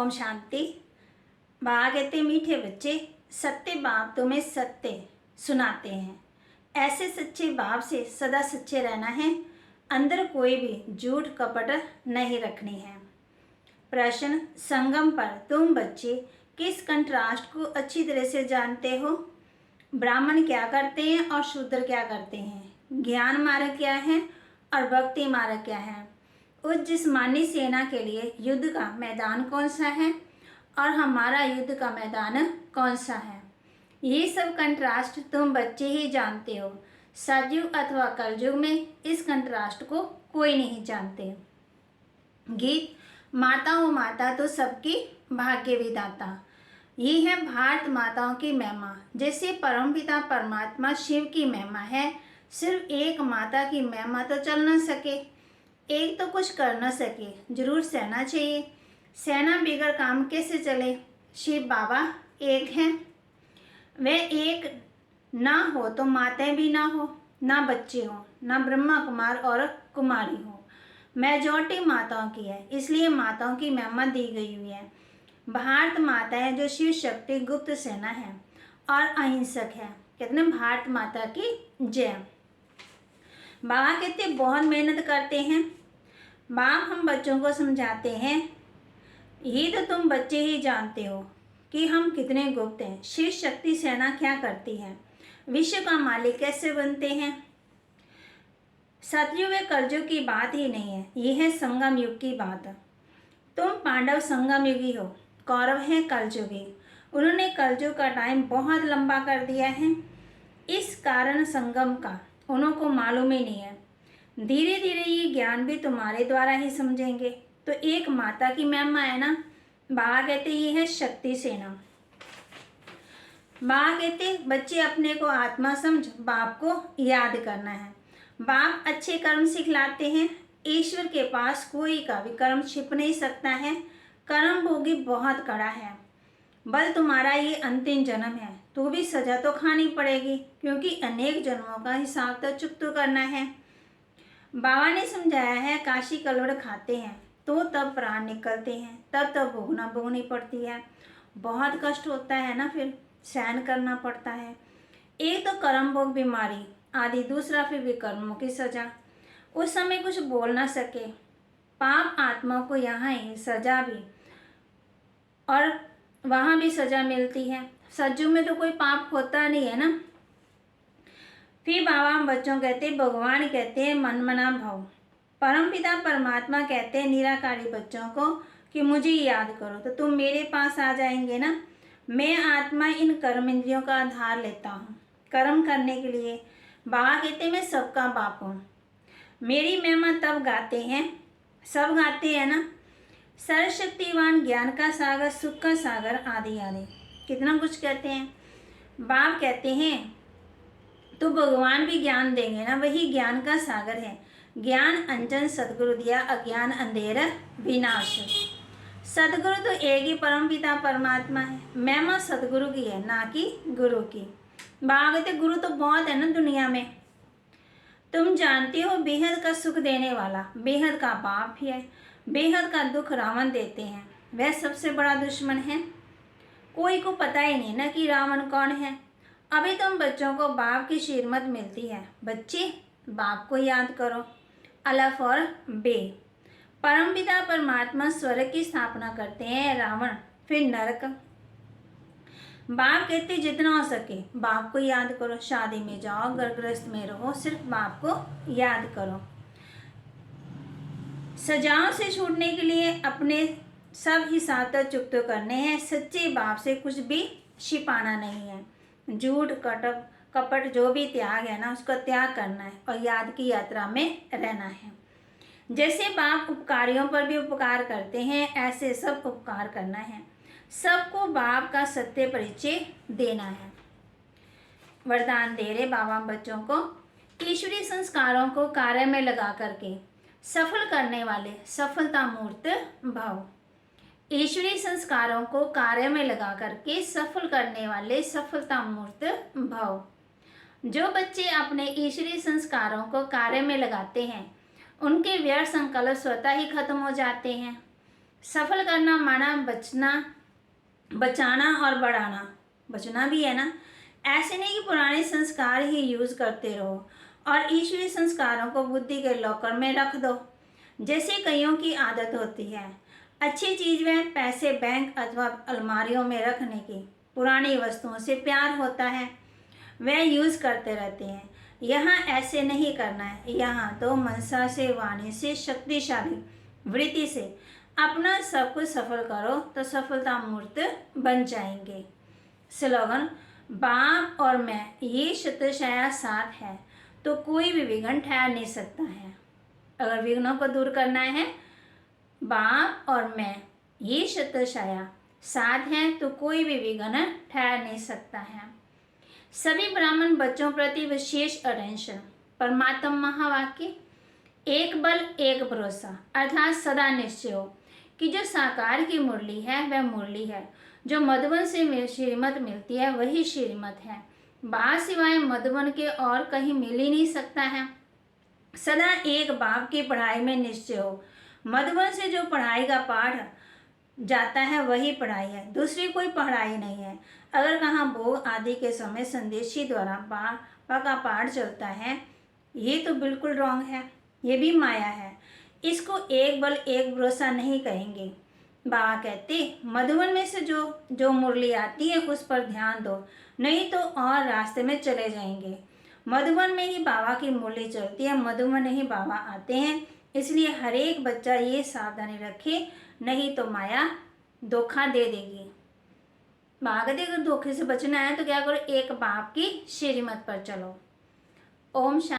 ओम शांति। बाबा कहते मीठे बच्चे, सत्य बाप तुम्हें सत्य सुनाते हैं। ऐसे सच्चे बाप से सदा सच्चे रहना है। अंदर कोई भी झूठ कपट नहीं रखनी है। प्रश्न, संगम पर तुम बच्चे किस कंट्रास्ट को अच्छी तरह से जानते हो? ब्राह्मण क्या करते हैं और शूद्र क्या करते हैं? ज्ञान मार्ग क्या है और भक्ति मार्ग क्या है? उस जिस्मानी सेना के लिए युद्ध का मैदान कौन सा है और हमारा युद्ध का मैदान कौन सा है? ये सब कंट्रास्ट तुम बच्चे ही जानते हो। सतयुग अथवा कलयुग में इस कंट्रास्ट को कोई नहीं जानते। गीत, माता हो माता तो सबकी भाग्य विधाता। ये है भारत माताओं की महिमा। जैसे परमपिता परमात्मा शिव की महिमा है, सिर्फ एक माता की महिमा तो चल न सके, एक तो कुछ कर न सके, जरूर सहना चाहिए। सेना बिगड़ काम कैसे चले? शिव बाबा एक हैं, वह एक ना हो तो माताएं भी ना हो, ना बच्चे हो, ना ब्रह्मा कुमार और कुमारी हो। मेजॉरिटी माताओं की है, इसलिए माताओं की महिमा दी गई हुई है। भारत माता है जो शिव शक्ति गुप्त सेना है और अहिंसक है। कहते हैं भारत माता की जय। बाबा कहते बहुत मेहनत करते हैं। बाप हम बच्चों को समझाते हैं, ये तो तुम बच्चे ही जानते हो कि हम कितने गुप्त हैं। शिव शक्ति सेना क्या करती है, विश्व का मालिक कैसे बनते हैं। सतयुग व कलयुग की बात ही नहीं है, यह है संगम युग की बात। तुम पांडव संगम युगी हो, कौरव हैं कलयुगी। उन्होंने कलयुग का टाइम बहुत लंबा कर दिया है, इस कारण संगम का उन्हों को मालूम ही नहीं है। धीरे धीरे ये ज्ञान भी तुम्हारे द्वारा ही समझेंगे। तो एक माता की महिमा है ना। बाबा कहते ये है शक्ति सेना। बाबा कहते बच्चे अपने को आत्मा समझ बाप को याद करना है। बाप अच्छे कर्म सिखलाते हैं। ईश्वर के पास कोई का भी कर्म छिप नहीं सकता है। कर्म भोगी बहुत कड़ा है। बल तुम्हारा ये अंतिम जन्म है, तो भी सजा तो खानी पड़ेगी, क्योंकि अनेक जन्मों का हिसाब तो चुकता करना है। बाबा ने समझाया है, काशी कलवड़ खाते हैं तो तब प्राण निकलते हैं, तब भोगनी पड़ती है। बहुत कष्ट होता है ना, फिर सहन करना पड़ता है। एक तो कर्म भोग बीमारी आदि, दूसरा फिर विकर्मों की सजा। उस समय कुछ बोल ना सके। पाप आत्मा को यहाँ ही सजा भी और वहाँ भी सजा मिलती है। सतयुग में तो कोई पाप होता नहीं है ना। फिर बाबा हम बच्चों कहते भगवान कहते हैं मन मना भाव। परमपिता परमात्मा कहते हैं निराकारी बच्चों को कि मुझे याद करो तो तुम मेरे पास आ जाएंगे ना। मैं आत्मा इन कर्म इंद्रियों का आधार लेता हूँ कर्म करने के लिए। बाबा कहते मैं सबका बाप हूँ। मेरी महिमा तब गाते हैं, सब गाते हैं ना। सर्वशक्तिवान, ज्ञान का सागर, सुख का सागर आदि आदि, कितना कुछ कहते हैं। बाप कहते हैं तो भगवान भी ज्ञान देंगे ना, वही ज्ञान का सागर है। ज्ञान अंजन सदगुरु दिया, अज्ञान अंधेर विनाश। सदगुरु तो एक ही परमपिता परमात्मा है। महिमा सदगुरु की है, ना कि गुरु की। बागते गुरु तो बहुत है ना दुनिया में। तुम जानते हो बेहद का सुख देने वाला बेहद का बाप ही है। बेहद का दुख रावण देते हैं, वह सबसे बड़ा दुश्मन है। कोई को पता ही नहीं ना कि रावण कौन है। अभी तुम बच्चों को बाप की श्रीमत मिलती है। बच्चे बाप को याद करो। अलफ और बे। परमपिता परमात्मा स्वर्ग की स्थापना करते हैं, रावण फिर नरक। बाप कहते जितना हो सके बाप को याद करो। शादी में जाओ, गर्भग्रस्त में रहो, सिर्फ बाप को याद करो। सजाओं से छूटने के लिए अपने सब हिसाब तक चुकते करने हैं। सच्चे बाप से कुछ भी छिपाना नहीं है। झूठ कपट जो भी त्याग है ना, उसका त्याग करना है और याद की यात्रा में रहना है। जैसे बाप उपकारियों पर भी उपकार करते हैं, ऐसे सब उपकार करना है। सबको बाप का सत्य परिचय देना है। वरदान दे रहे बाबा बच्चों को, ईश्वरीय संस्कारों को कार्य में लगा करके सफल करने वाले सफलता मूर्त भव। ईश्वरीय संस्कारों को कार्य में लगा करके सफल करने वाले सफलता मूर्त भव। जो बच्चे अपने ईश्वरीय संस्कारों को कार्य में लगाते हैं, उनके व्यर्थ संकल्प स्वतः ही खत्म हो जाते हैं। सफल करना माना बचना, बचाना और बढ़ाना, बचना भी है ना। ऐसे नहीं कि पुराने संस्कार ही यूज करते रहो और ईश्वरीय संस्कारों को बुद्धि के लॉकर में रख दो, जैसे कईयों की आदत होती है। अच्छी चीज में पैसे बैंक अथवा अलमारियों में रखने की, पुरानी वस्तुओं से प्यार होता है, वह यूज करते रहते हैं। यहाँ ऐसे नहीं करना है। यहाँ तो मनसा से, वाणी से, शक्तिशाली वृत्ति से अपना सब कुछ सफल करो तो सफलता मूर्त बन जाएंगे। स्लोगन, बाप और मैं ये शतशया साथ है तो कोई भी विघ्न ठहर नहीं सकता है। अगर विघ्नों को दूर करना है, बाप और मैं ये शतशया साथ हैं तो कोई भी विघ्न ठहर नहीं सकता है। सभी ब्राह्मण बच्चों प्रति विशेष अटेंशन। परमात्मा महावाक्य, एक बल एक भरोसा, अर्थात सदा निश्चय हो कि जो साकार की मुरली है वह मुरली है, जो मधुबन से श्रीमत मिलती है वही श्रीमत है। बात सिवाय मधुबन के और कहीं मिल ही नहीं सकता है। सदा एक बाप की पढ़ाई में निश्चय हो। मधुबन से जो पढ़ाई का पाठ जाता है वही पढ़ाई है, दूसरी कोई पढ़ाई नहीं है। अगर कहाँ भोग आदि के समय संदेशी द्वारा बाबा का पाठ चलता है, ये तो बिल्कुल रॉन्ग है, ये भी माया है। इसको एक बल एक भरोसा नहीं कहेंगे। बाबा कहते मधुबन में से जो मुरली आती है उस पर ध्यान दो, नहीं तो और रास्ते में चले जाएंगे। मधुबन में ही बाबा की मुरली चलती है, मधुबन में ही बाबा आते हैं। इसलिए हर एक बच्चा ये सावधानी रखे, नहीं तो माया धोखा दे देगी। बाबा कहते अगर धोखे से बचना है तो क्या करो, एक बाप की श्रीमत पर चलो। ओम शांति।